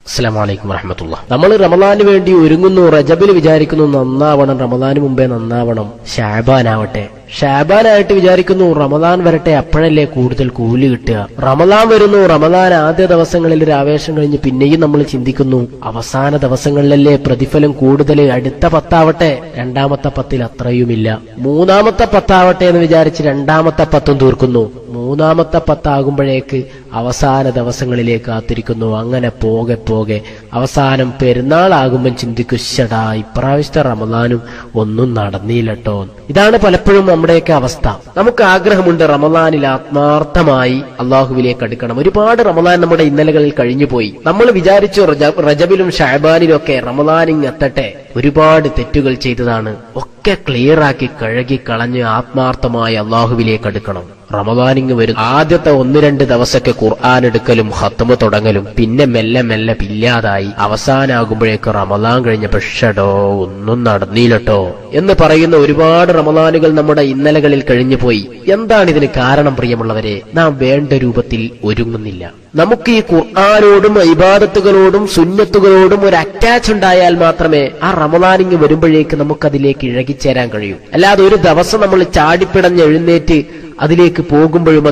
അസ്സലാമു അലൈക്കും വറഹ്മത്തുള്ളാഹി. നമ്മൾ റമദാന് വേണ്ടി ഒരുങ്ങുന്നു, റജബിൽ വിചാരിക്കുന്നു നന്നാവണം, റമദാന് മുമ്പേ നന്നാവണം. ഷാബാനാവട്ടെ, ഷാബാനായിട്ട് വിചാരിക്കുന്നു റമദാൻ വരട്ടെ, അപ്പോഴല്ലേ കൂടുതൽ കൂലി കിട്ടുക. റമദാൻ വരുന്നു, റമദാൻ ആദ്യ ദിവസങ്ങളിൽ ഒരു ആവേശം കഴിഞ്ഞ് പിന്നെയും നമ്മൾ ചിന്തിക്കുന്നു അവസാന ദിവസങ്ങളിലല്ലേ പ്രതിഫലം കൂടുതൽ, അടുത്ത പത്താവട്ടെ, രണ്ടാമത്തെ പത്തിൽ അത്രയുമില്ല, മൂന്നാമത്തെ പത്താവട്ടെ എന്ന് വിചാരിച്ച് രണ്ടാമത്തെ പത്തും തീർക്കുന്നു. മൂന്നാമത്തെ പത്താകുമ്പോഴേക്ക് അവസാന ദിവസങ്ങളിലേക്ക് കാത്തിരിക്കുന്നു. അങ്ങനെ പോകെ പോകെ അവസാനം പെരുന്നാളാകുമ്പം ചിന്തിക്കുശടാ, ഇപ്രാവശ്യത്തെ റമദാനും ഒന്നും നടന്നില്ലട്ടോ. ഇതാണ് പലപ്പോഴും നമ്മുടെയൊക്കെ അവസ്ഥ. നമുക്ക് ആഗ്രഹമുണ്ട് റമദാനിൽ ആത്മാർത്ഥമായി അള്ളാഹുവിലേക്ക് അടുക്കണം. ഒരുപാട് റമദാൻ നമ്മുടെ ഇന്നലകളിൽ കഴിഞ്ഞുപോയി. നമ്മൾ വിചാരിച്ചു റജബിലും ഷഅബാനിലും ഒക്കെ റമദാനിങ് എത്തട്ടെ. ഒരുപാട് തെറ്റുകൾ ചെയ്തതാണ്, ഒക്കെ ക്ലിയറാക്കി കഴുകി കളഞ്ഞ് ആത്മാർത്ഥമായി അള്ളാഹുവിലേക്ക് അടുക്കണം. റമദാനിങ് വരും ആദ്യത്തെ 1-2 ദിവസമൊക്കെ ഖുർആൻ എടുക്കലും ഖത്മ തുടങ്ങലും പിന്നെ മെല്ലെ മെല്ലെ ഇല്ലാതായി. അവസാനാകുമ്പോഴേക്ക് റമദാൻ കഴിഞ്ഞപ്പോ ഷടോ ഒന്നും നടന്നില്ലട്ടോ എന്ന് പറയുന്ന ഒരുപാട് റമദാനുകൾ നമ്മുടെ ഇന്നലകളിൽ കഴിഞ്ഞുപോയി. എന്താണ് ഇതിന് കാരണം പ്രിയമുള്ളവരെ? നാം വേണ്ട രൂപത്തിൽ ഒരുങ്ങുന്നില്ല. നമുക്ക് ഈ ഖുർആനോടും ഇബാദത്തുകളോടും സുന്നത്തുകളോടും ഒരു അറ്റാച്ച് ഉണ്ടായാൽ മാത്രമേ ആ റമദാനിങ് വരുമ്പോഴേക്ക് നമുക്കതിലേക്ക് ഇഴകിച്ചേരാൻ കഴിയൂ. അല്ലാതെ ഒരു ദിവസം നമ്മൾ ചാടിപ്പിടഞ്ഞ് എഴുന്നേറ്റ് അതിലേക്ക് പോകുമ്പോഴും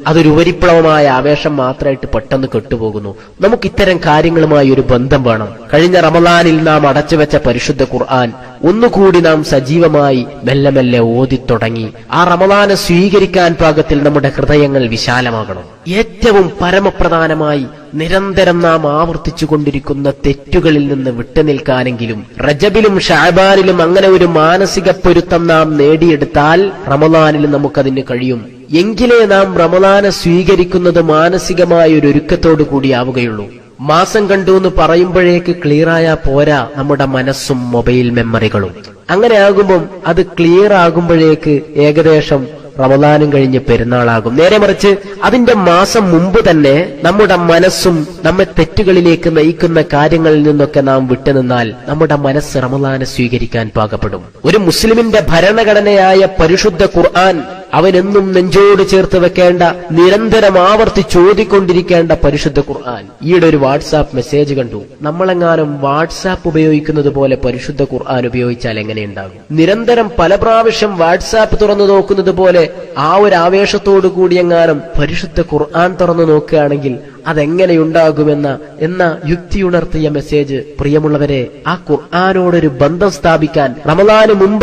അതൊരു ഉപരിപ്ലവമായ ആവേശം മാത്രമായിട്ട് പെട്ടെന്ന് കെട്ടുപോകുന്നു. നമുക്ക് ഇത്തരം കാര്യങ്ങളുമായി ഒരു ബന്ധം വേണം. കഴിഞ്ഞ റമദാനിൽ നാം അടച്ചുവെച്ച പരിശുദ്ധ ഖുർആൻ ഒന്നുകൂടി നാം സജീവമായി മെല്ലെ മെല്ലെ ഓതിത്തുടങ്ങി ആ റമദാനെ സ്വീകരിക്കാൻ പാകത്തിൽ നമ്മുടെ ഹൃദയങ്ങൾ വിശാലമാകണം. ഏറ്റവും പരമപ്രധാനമായി നിരന്തരം നാം ആവർത്തിച്ചു കൊണ്ടിരിക്കുന്ന തെറ്റുകളിൽ നിന്ന് വിട്ടുനിൽക്കാനെങ്കിലും റജബിലും ഷഅബാനിലും അങ്ങനെ ഒരു മാനസിക പൊരുത്തം നാം നേടിയെടുത്താൽ റമദാനിൽ നമുക്കതിന് കഴിയും. എങ്കിലേ നാം റമദാനെ സ്വീകരിക്കുന്നത് മാനസികമായ ഒരു ഒരുക്കത്തോടു കൂടിയാവുകയുള്ളൂ. മാസം കണ്ടു എന്ന് പറയുമ്പോഴേക്ക് ക്ലിയറായാ പോരാ നമ്മുടെ മനസ്സും മൊബൈൽ മെമ്മറികളും. അങ്ങനെ ആകുമ്പം അത് ക്ലിയർ ആകുമ്പോഴേക്ക് ഏകദേശം റമദാനും കഴിഞ്ഞ് പെരുന്നാളാകും. നേരെ മറിച്ച് അതിന്റെ മാസം മുമ്പ് തന്നെ നമ്മുടെ മനസ്സും നമ്മെ തെറ്റുകളിലേക്ക് നയിക്കുന്ന കാര്യങ്ങളിൽ നിന്നൊക്കെ നാം വിട്ടുനിന്നാൽ നമ്മുടെ മനസ്സ് റമദാനെ സ്വീകരിക്കാൻ പാകപ്പെടും. ഒരു മുസ്ലിമിന്റെ ഭരണഘടനയായ പരിശുദ്ധ ഖുർആൻ അവനെന്നും നെഞ്ചോട് ചേർത്ത് വെക്കേണ്ട, നിരന്തരം ആവർത്തിച്ചോതിക്കൊണ്ടിരിക്കേണ്ട പരിശുദ്ധ ഖുർആൻ. ഈയിടെ ഒരു വാട്സാപ്പ് മെസ്സേജ് കണ്ടു. നമ്മളെങ്ങാനും വാട്സാപ്പ് ഉപയോഗിക്കുന്നത് പോലെ പരിശുദ്ധ ഖുർആൻ ഉപയോഗിച്ചാൽ എങ്ങനെയുണ്ടാകും? നിരന്തരം പല പ്രാവശ്യം വാട്സാപ്പ് തുറന്നു നോക്കുന്നത് പോലെ ആ ഒരു ആവേശത്തോടു കൂടിയെങ്ങാനും പരിശുദ്ധ ഖുർആൻ തുറന്നു നോക്കുകയാണെങ്കിൽ അതെങ്ങനെയുണ്ടാകുമെന്ന യുക്തിയുണർത്തിയ മെസ്സേജ്. പ്രിയമുള്ളവരെ, ആ ഖുർആനോടൊരു ബന്ധം സ്ഥാപിക്കാൻ റമദാന് മുമ്പ്